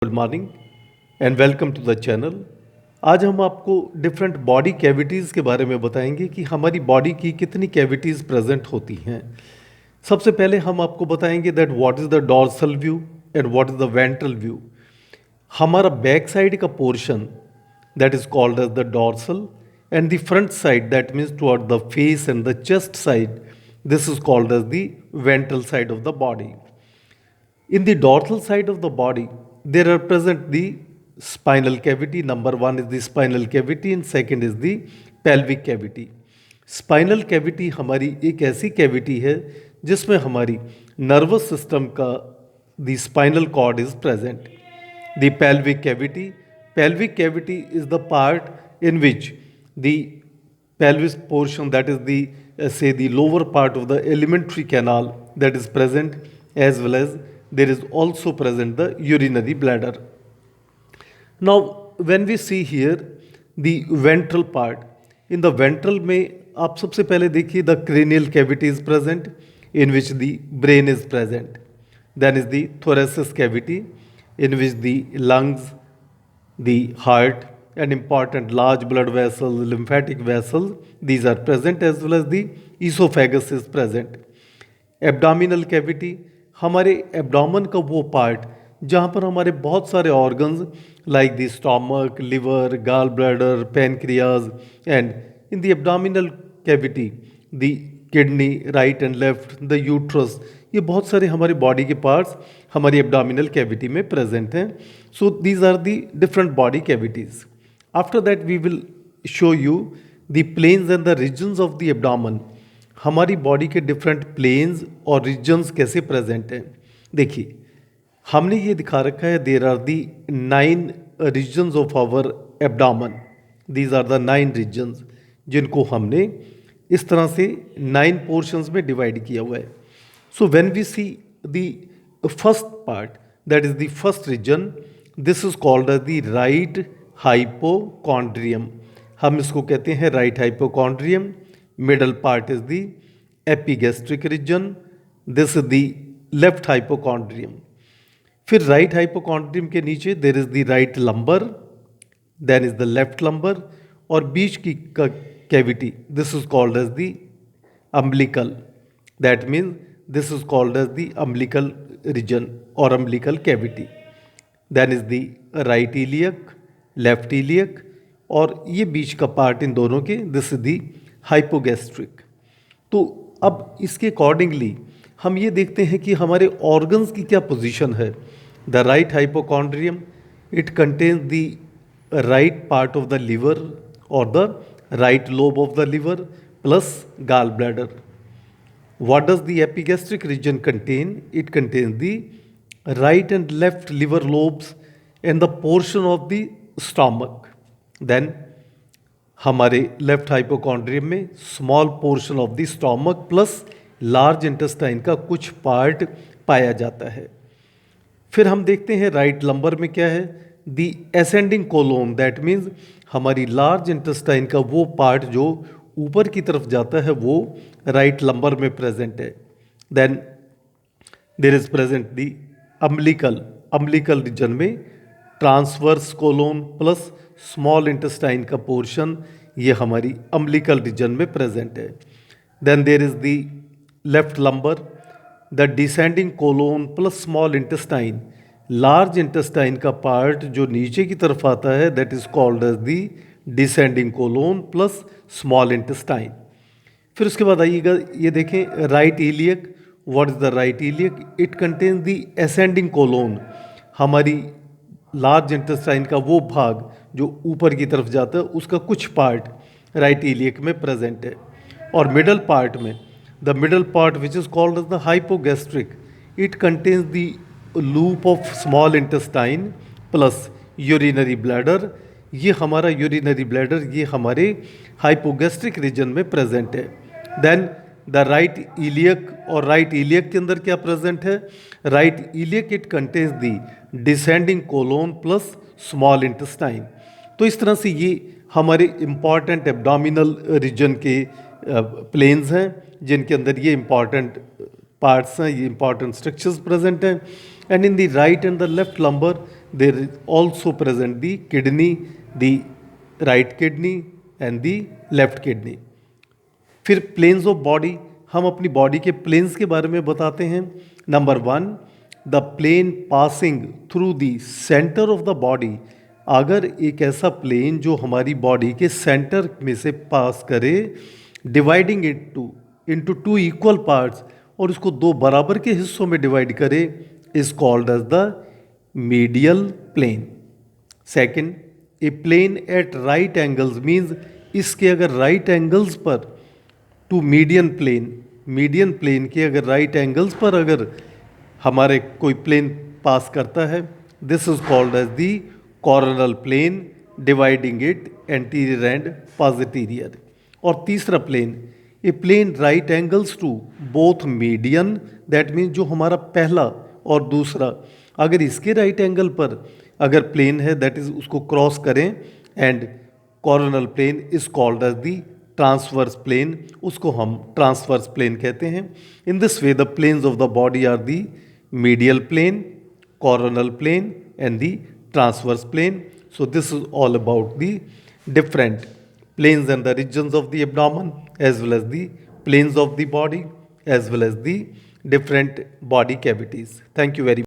Good morning and welcome to the channel. आज हम आपको डिफरेंट बॉडी कैविटीज़ के बारे में बताएंगे कि हमारी बॉडी की कितनी कैविटीज़ प्रेजेंट होती हैं। सबसे पहले हम आपको बताएंगे that what is the dorsal view and what is the ventral view. हमारा बैक साइड का portion that is called as the dorsal and the front side that means toward the face and the chest side this is called as the ventral side of the body. In the dorsal side of the body, there are present the spinal cavity. Number one is the spinal cavity and second is the pelvic cavity. Spinal cavity हमारी एक ऐसी cavity है जिसमें हमारी nervous system का the spinal cord is present. The pelvic cavity is the part in which the pelvis portion, that is the say the lower part of the alimentary canal, that is present, as well as there is also present the urinary bladder. Now when we see here the ventral part, in the ventral में आप सबसे पहले देखिए the cranial cavity is present in which the brain is present. Then is the thoracic cavity in which the lungs, the heart and important large blood vessels, lymphatic vessels, these are present, as well as the esophagus is present. Abdominal cavity, हमारे abdomen का वो part जहाँ पर हमारे बहुत सारे organs like the stomach, liver, gall bladder, pancreas and in the abdominal cavity the kidney, right and left, the uterus, ये बहुत सारे हमारे बॉडी के पार्ट्स हमारी एब्डोमिनल कैविटी में प्रेजेंट हैं. So these are the different body cavities. After that we will show you the planes and the regions of the abdomen. हमारी body के डिफरेंट प्लेन्स और रीजन्स कैसे प्रेजेंट हैं. देखिए हमने ये दिखा रखा है there are the 9 regions of our abdomen. These are the 9 regions जिनको हमने इस तरह से 9 पोर्शंस में डिवाइड किया हुआ है. So when we see the first part that is the first region, this is called as the right hypochondrium. हम इसको कहते हैं right hypochondrium. Middle part is the epigastric region. This is the left hypochondrium. फिर right hypochondrium के नीचे there is the right lumbar, then is the left lumbar, और बीच की cavity this is called as the umbilical. That means this is called as the umbilical region or umbilical cavity. Then is the right iliac, left iliac, और ये बीच का part in दोनों के this is the hypogastric. तो अब इसके accordingly हम ये देखते हैं कि हमारे ऑर्गन्स की क्या पोजीशन है. The right hypochondrium, it contains the right part of the liver और the right lobe of the liver plus gall bladder. What does the epigastric region contain? It contains the right and left liver lobes and the portion of the stomach. Then हमारे left hypochondrium में small portion of the stomach plus large intestine का कुछ part पाया जाता है. फिर हम देखते हैं राइट लंबर में क्या है. The ascending colon, that means हमारी लार्ज इंटेस्टाइन का वो पार्ट जो ऊपर की तरफ जाता है वो राइट लंबर में प्रेजेंट है. Then there is present the umbilical region में transverse colon plus small intestine का पोर्शन, ये हमारी अम्बिलिकल रीजन में प्रेजेंट है. Then there is the left lumbar, the descending colon plus small intestine, large intestine का part जो नीचे की तरफ आता है that is called as the descending colon plus small intestine. फिर उसके बाद आइएगा ये देखें right iliac. What is the right iliac? It contains the ascending colon. हमारी लार्ज इंटेस्टाइन का वो भाग जो ऊपर की तरफ जाता है उसका कुछ पार्ट राइट इलियक में प्रेजेंट है. और मिडल पार्ट में the middle part which is called as the hypogastric, it contains the loop of small intestine plus urinary bladder. ये हमारा यूरिनरी ब्लैडर ये हमारे हाइपोगैस्ट्रिक रीजन में प्रेजेंट है. देन द राइट इलियक, और राइट इलियक के अंदर क्या प्रेजेंट है? Right iliac it contains the descending colon plus small intestine. तो इस तरह से ये हमारे इम्पॉर्टेंट एब्डोमिनल रीजन के प्लेन्स हैं जिनके अंदर ये इम्पॉर्टेंट पार्ट्स हैं, ये इंपॉर्टेंट स्ट्रक्चर्स प्रेजेंट हैं. And in the right and the left lumbar there is also present the kidney, the right kidney and the left kidney. फिर प्लेन्स ऑफ बॉडी, हम अपनी बॉडी के प्लेन्स के बारे में बताते हैं. Number 1, the plane passing through the centre of the body. अगर एक ऐसा प्लेन जो हमारी बॉडी के सेंटर में से पास करे, dividing it into 2 equal parts, और इसको 2 बराबर के हिस्सों में डिवाइड करे, is called as the medial plane. Second, a plane at right angles means इसके अगर राइट एंगल्स पर टू मीडियन प्लेन के अगर राइट एंगल्स पर अगर हमारे कोई प्लेन पास करता है, this is called as the coronal plane, dividing it anterior and posterior. और तीसरा plane, a plane right angles to both median, that means जो हमारा पहला और दूसरा अगर इसके राइट एंगल पर अगर प्लेन है, दैट इज उसको क्रॉस करें, and coronal plane is called as the transverse plane, उसको हम ट्रांसवर्स प्लेन कहते हैं. In this way the planes of the body are the medial plane, coronal plane and the transverse plane. So this is all about the different planes and the regions of the abdomen, as well as the planes of the body, as well as the different body cavities. Thank you very much.